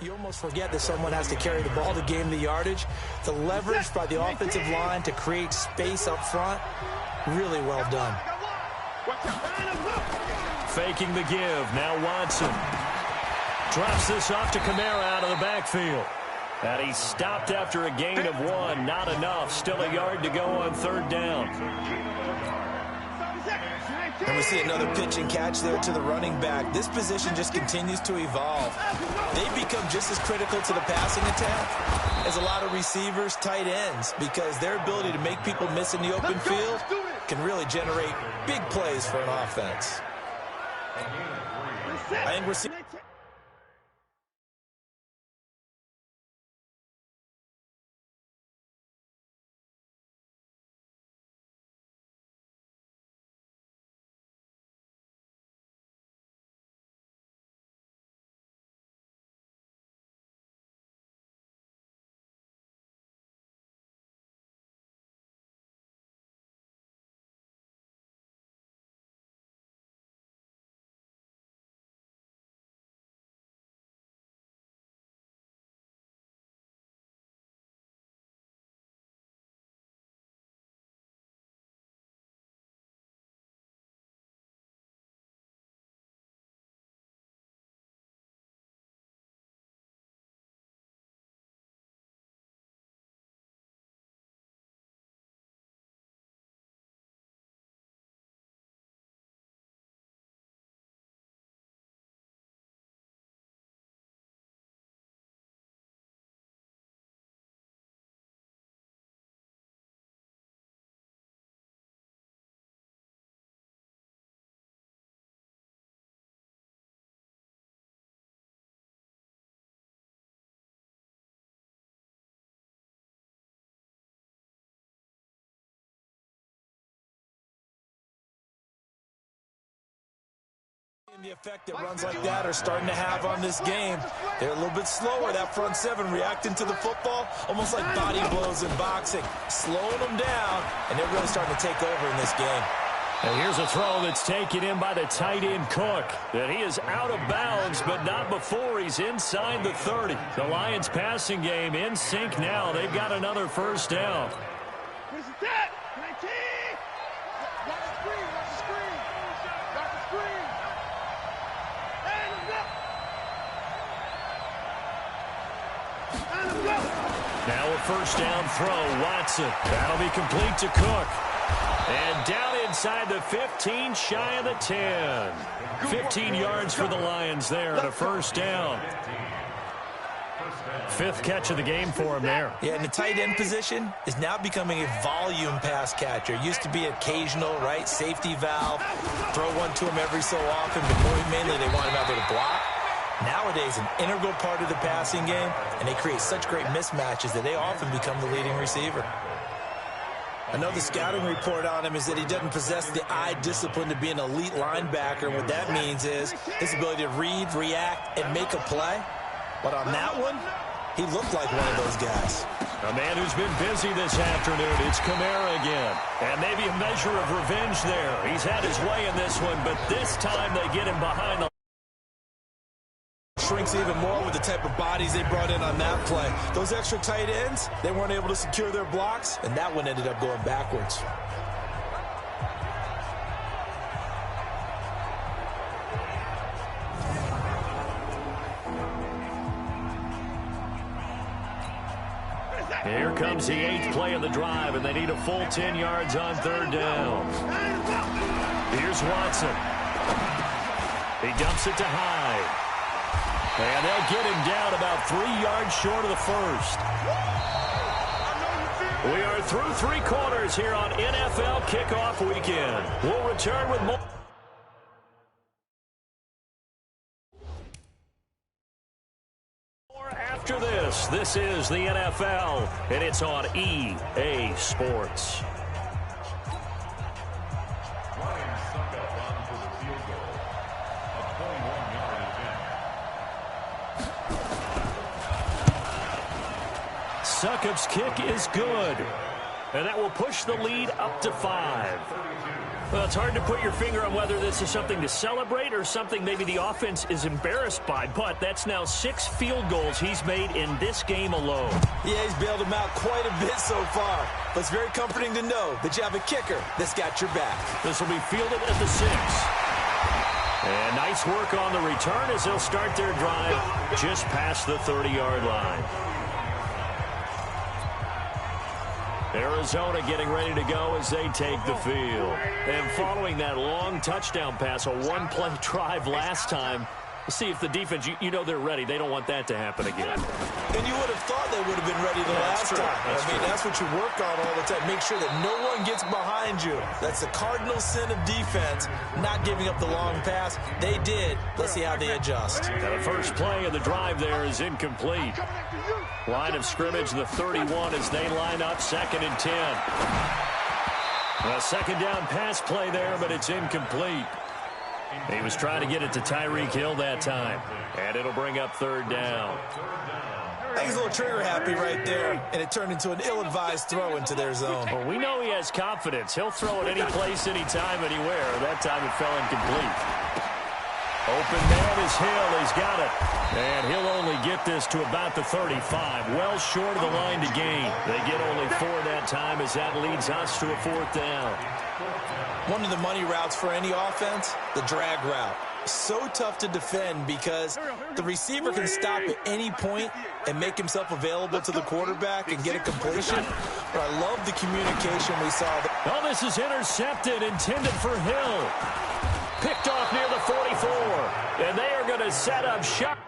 You almost forget that someone has to carry the ball to gain the yardage. The leverage by the offensive line to create space up front, really well done. Faking the give. Now Watson drops this off to Kamara out of the backfield. And he stopped after a gain of 1. Not enough. Still a yard to go on third down. And we see another pitch and catch there to the running back. This position just continues to evolve. They become just as critical to the passing attack as a lot of receivers, tight ends, because their ability to make people miss in the open field can really generate big plays for an offense. I think we're seeing... The effect that runs like that are starting to have on this game. They're a little bit slower, that front seven, reacting to the football, almost like body blows in boxing, slowing them down, and they're really starting to take over in this game. And here's a throw that's taken in by the tight end Cook. And he is out of bounds, but not before he's inside the 30. The Lions passing game in sync now. They've got another first down. Where's the set? 19! Watch the screen, watch the screen. Watch the screen. Now a first down throw, Watson. That'll be complete to Cook. And down inside the 15, shy of the 10. 15 yards for the Lions there and a first down. Fifth catch of the game for him there. Yeah, and the tight end position is now becoming a volume pass catcher. Used to be occasional, right, safety valve. Throw one to him every so often, but more mainly they want him out there to block. Nowadays, an integral part of the passing game, and they create such great mismatches that they often become the leading receiver. I know the scouting report on him is that he doesn't possess the eye discipline to be an elite linebacker. What that means is his ability to read, react, and make a play. But on that one, he looked like one of those guys. A man who's been busy this afternoon, it's Kamara again. And maybe a measure of revenge there. He's had his way in this one, but this time they get him behind the shrinks even more with the type of bodies they brought in on that play. Those extra tight ends, they weren't able to secure their blocks, and that one ended up going backwards. Here comes the 8th play of the drive, and they need a full 10 yards on 3rd down. Here's Watson. He dumps it to Hyde. And they'll get him down about 3 yards short of the first. We are through 3 quarters here on NFL Kickoff Weekend. We'll return with more. After this is the NFL, and it's on EA Sports. Ryan Suckup on for the field goal. A 21-yard attempt. Succup's kick is good, and that will push the lead up to 5. Well, it's hard to put your finger on whether this is something to celebrate or something maybe the offense is embarrassed by, but that's now 6 field goals he's made in this game alone. Yeah, he's bailed them out quite a bit so far, but it's very comforting to know that you have a kicker that's got your back. This will be fielded at the 6. And nice work on the return as they'll start their drive just past the 30-yard line. Arizona getting ready to go as they take the field. And following that long touchdown pass, a one-play drive last time, see if the defense, you know they're ready. They don't want that to happen again. And you would have thought they would have been ready the last time. That's what you work on all the time. Make sure that no one gets behind you. That's the cardinal sin of defense, not giving up the long pass. They did. Let's see how they adjust. Now the first play of the drive there is incomplete. Line of scrimmage, the 31, as they line up 2nd and 10. A second down pass play there, but it's incomplete. He was trying to get it to Tyreek Hill that time, and it'll bring up 3rd down. I think he's a little trigger happy right there, and it turned into an ill-advised throw into their zone. Well, we know he has confidence. He'll throw it any place, anytime, anywhere. That time it fell incomplete. Open man is Hill. He's got it. And he'll only get this to about the 35. Well short of the line to gain. They get only 4 that time as that leads us to a 4th down. One of the money routes for any offense, the drag route. So tough to defend because the receiver can stop at any point and make himself available to the quarterback and get a completion. But I love the communication we saw. Oh, this is intercepted, intended for Hill. Picked off near the 44. And they are going to set up shop.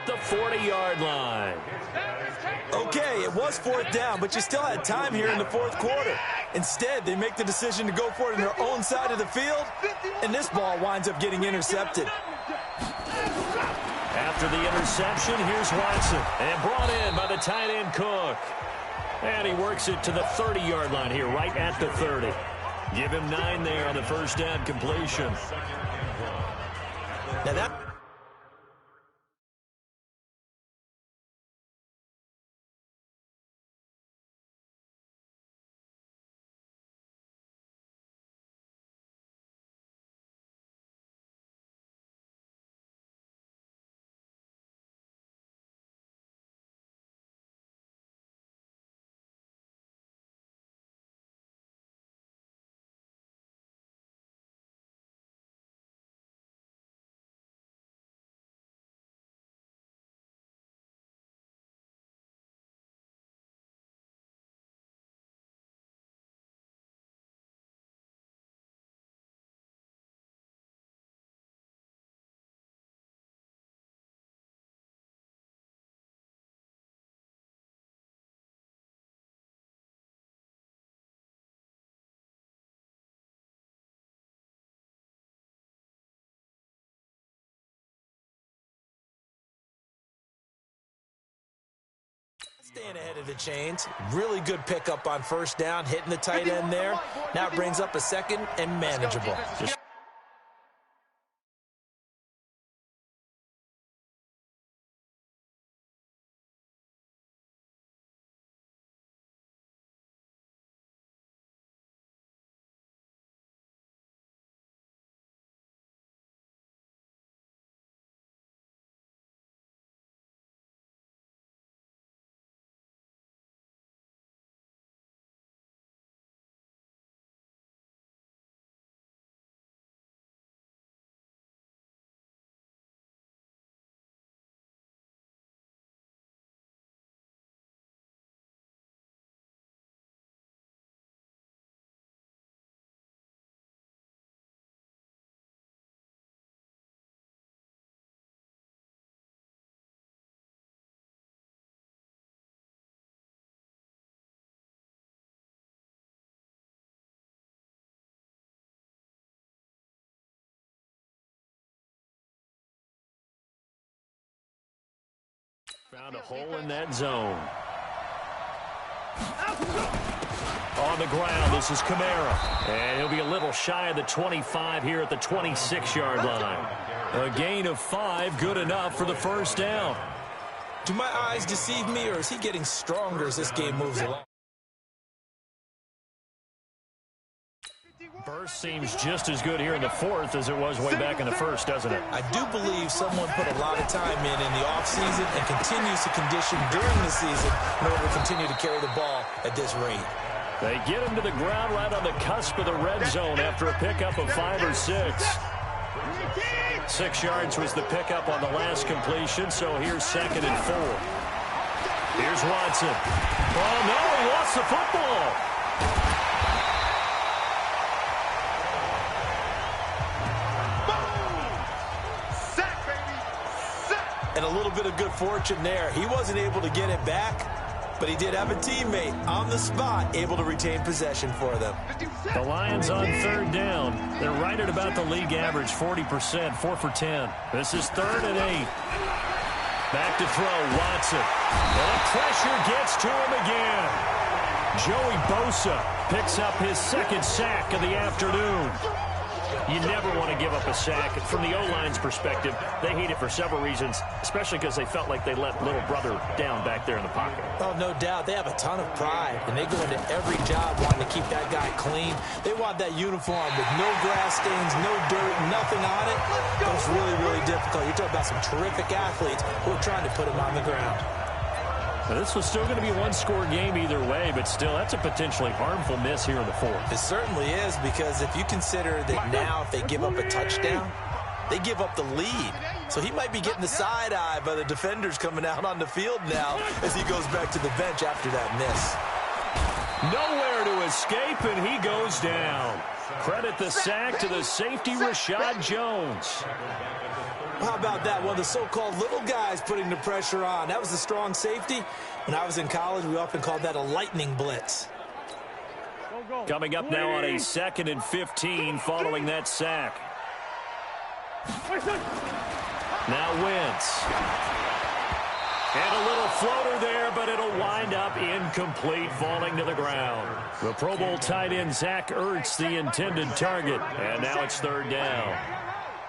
the 40-yard line. Okay, it was 4th down, but you still had time here in the 4th quarter. Instead, they make the decision to go for it on their own side of the field, and this ball winds up getting intercepted. After the interception, here's Watson, and brought in by the tight end Cook. And he works it to the 30-yard line here, right at the 30. Give him 9 there on the first down completion. Now that... Staying ahead of the chains. Really good pickup on first down, hitting the tight end there. Now it brings up a second and manageable. Found a hole in that zone. On the ground, this is Kamara. And he'll be a little shy of the 25 here at the 26-yard line. A gain of 5, good enough for the first down. Do my eyes deceive me, or is he getting stronger as this game moves along? Burst seems just as good here in the 4th as it was way back in the 1st, doesn't it? I do believe someone put a lot of time in the offseason and continues to condition during the season in order to continue to carry the ball at this rate. They get him to the ground right on the cusp of the red zone after a pickup of 5 or 6. 6 yards was the pickup on the last completion, so here's 2nd and 4. Here's Watson. Oh, no, he lost the football. And a little bit of good fortune there. He wasn't able to get it back, but he did have a teammate on the spot able to retain possession for them. The Lions on 3rd down. They're right at about the league average, 40%, 4 for 10. This is 3rd and 8. Back to throw, Watson. And the pressure gets to him again. Joey Bosa picks up his 2nd sack of the afternoon. You never want to give up a sack. From the O-line's perspective, they hate it for several reasons, especially because they felt like they let little brother down back there in the pocket. Oh, no doubt. They have a ton of pride, and they go into every job wanting to keep that guy clean. They want that uniform with no grass stains, no dirt, nothing on it. But it's really, really difficult. You're talking about some terrific athletes who are trying to put him on the ground. Now, this was still going to be a one-score game either way, but still, that's a potentially harmful miss here in the 4th. It certainly is, because if you consider that now if they give up a touchdown, they give up the lead. So he might be getting the side eye by the defenders coming out on the field now as he goes back to the bench after that miss. Nowhere to escape, and he goes down. Credit the sack to the safety, Rashad Jones. How about that? One of the so-called little guys putting the pressure on. That was the strong safety. When I was in college, we often called that a lightning blitz. Coming up now on a 2nd and 15 following that sack. Now Wentz. And a little floater there, but it'll wind up incomplete, falling to the ground. The Pro Bowl tight end Zach Ertz, the intended target. And now it's 3rd down.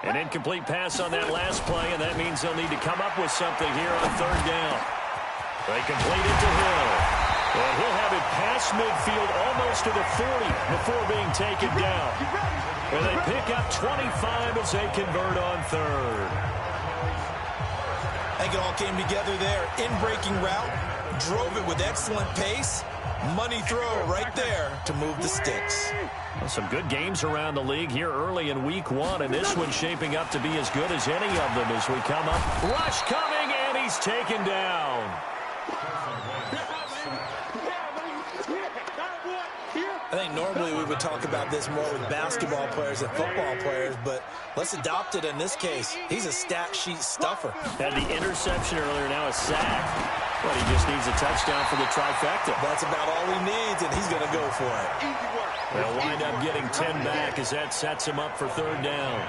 An incomplete pass on that last play, and that means they'll need to come up with something here on 3rd down. They complete it to Hill. And he'll have it past midfield almost to the 40 before being taken down. And they pick up 25 as they convert on 3rd. I think it all came together there. In-breaking route, drove it with excellent pace. Money throw right there to move the sticks. Well, some good games around the league here early in week 1, and this one's shaping up to be as good as any of them as we come up. Rush coming, and he's taken down. I think normally we would talk about this more with basketball players and football players, but let's adopt it in this case. He's a stat sheet stuffer. Had the interception earlier, now a sack. But he just needs a touchdown for the trifecta. That's about all he needs, and he's going to go for it. They'll wind up getting 10 back as that sets him up for 3rd down.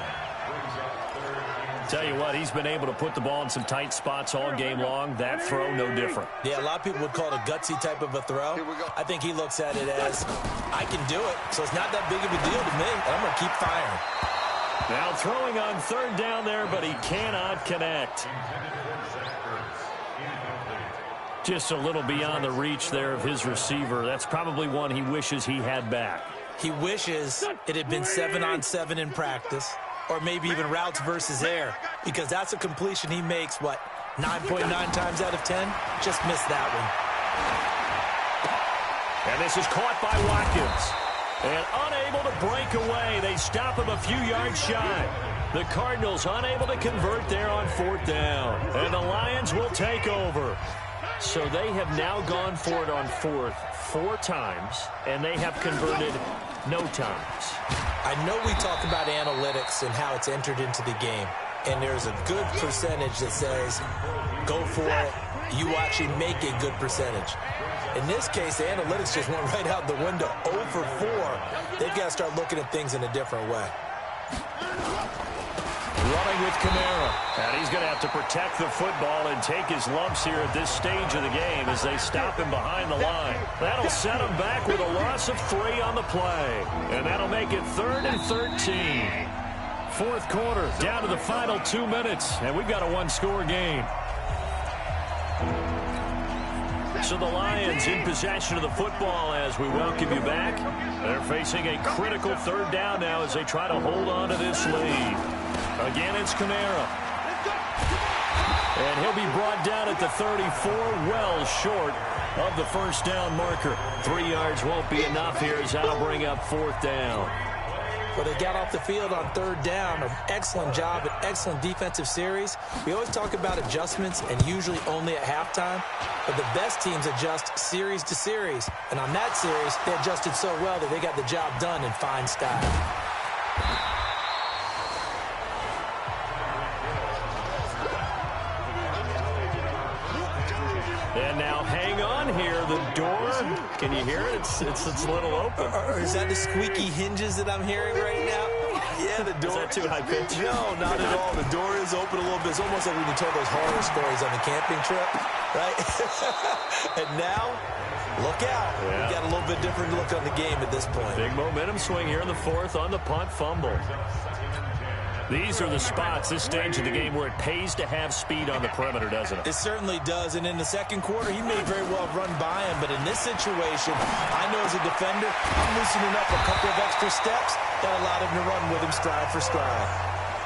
Tell you what, he's been able to put the ball in some tight spots all game long. That throw, no different. Yeah, a lot of people would call it a gutsy type of a throw. I think he looks at it as, I can do it, so it's not that big of a deal to me, and I'm going to keep firing. Now throwing on 3rd down there, but he cannot connect. Just a little beyond the reach there of his receiver. That's probably one he wishes he had back. He wishes it had been 7-on-7 in practice, or maybe even routes versus air, because that's a completion he makes, 9.9 times out of 10? Just missed that one. And this is caught by Watkins. And unable to break away. They stop him a few yards shy. The Cardinals unable to convert there on 4th down. And the Lions will take over. So they have now gone for it on 4th 4 times, and they have converted no times. I know we talk about analytics and how it's entered into the game, and there's a good percentage that says, go for it, you actually make a good percentage. In this case, the analytics just went right out the window. 0 for 4. They've got to start looking at things in a different way. Running with Kamara. And he's going to have to protect the football and take his lumps here at this stage of the game as they stop him behind the line. That'll set him back with a loss of 3 on the play. And that'll make it 3rd and 13. 4th quarter, down to the final 2 minutes. And we've got a 1-score game. So the Lions in possession of the football as we welcome you back. They're facing a critical 3rd down now as they try to hold on to this lead. Again, it's Kamara. And he'll be brought down at the 34, well short of the 1st down marker. 3 yards won't be enough here as that'll bring up 4th down. Well, they got off the field on 3rd down. An excellent job, an excellent defensive series. We always talk about adjustments and usually only at halftime. But the best teams adjust series to series. And on that series, they adjusted so well that they got the job done in fine style. And now hang on here. The door, can you hear it? It's a little open. Or is that the squeaky hinges that I'm hearing right now? Yeah, the door. Is that too high pitch? No, not at all. The door is open a little bit. It's almost like when you told those horror stories on the camping trip, right? And now, look out. Yeah. We got a little bit different look on the game at this point. Big momentum swing here in the 4th on the punt fumble. These are the spots, this stage of the game, where it pays to have speed on the perimeter, doesn't it? It certainly does, and in the 2nd quarter, he may very well have run by him, but in this situation, I know as a defender, I'm loosening up a couple of extra steps that allowed him to run with him stride for stride.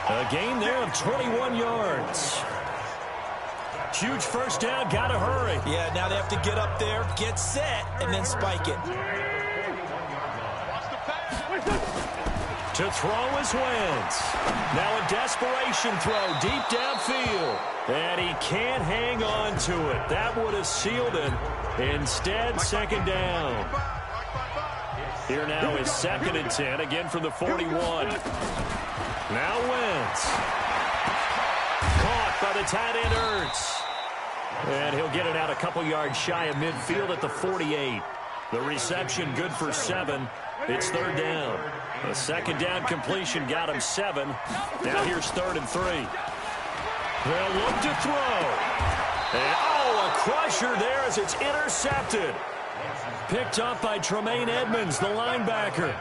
A gain there of 21 yards. Huge 1st down, gotta hurry. Yeah, now they have to get up there, get set, and then spike it. To throw is Wentz. Now a desperation throw deep downfield. And he can't hang on to it. That would have sealed it. Instead, 2nd down. Here now is 2nd and 10, again from the 41. Now Wentz. Caught by the tight end Ertz. And he'll get it out a couple yards shy of midfield at the 48. The reception good for 7. It's 3rd down. The 2nd down completion got him 7. Now here's 3rd and 3. They'll look to throw. And, a crusher there as it's intercepted. Picked up by Tremaine Edmonds, the linebacker.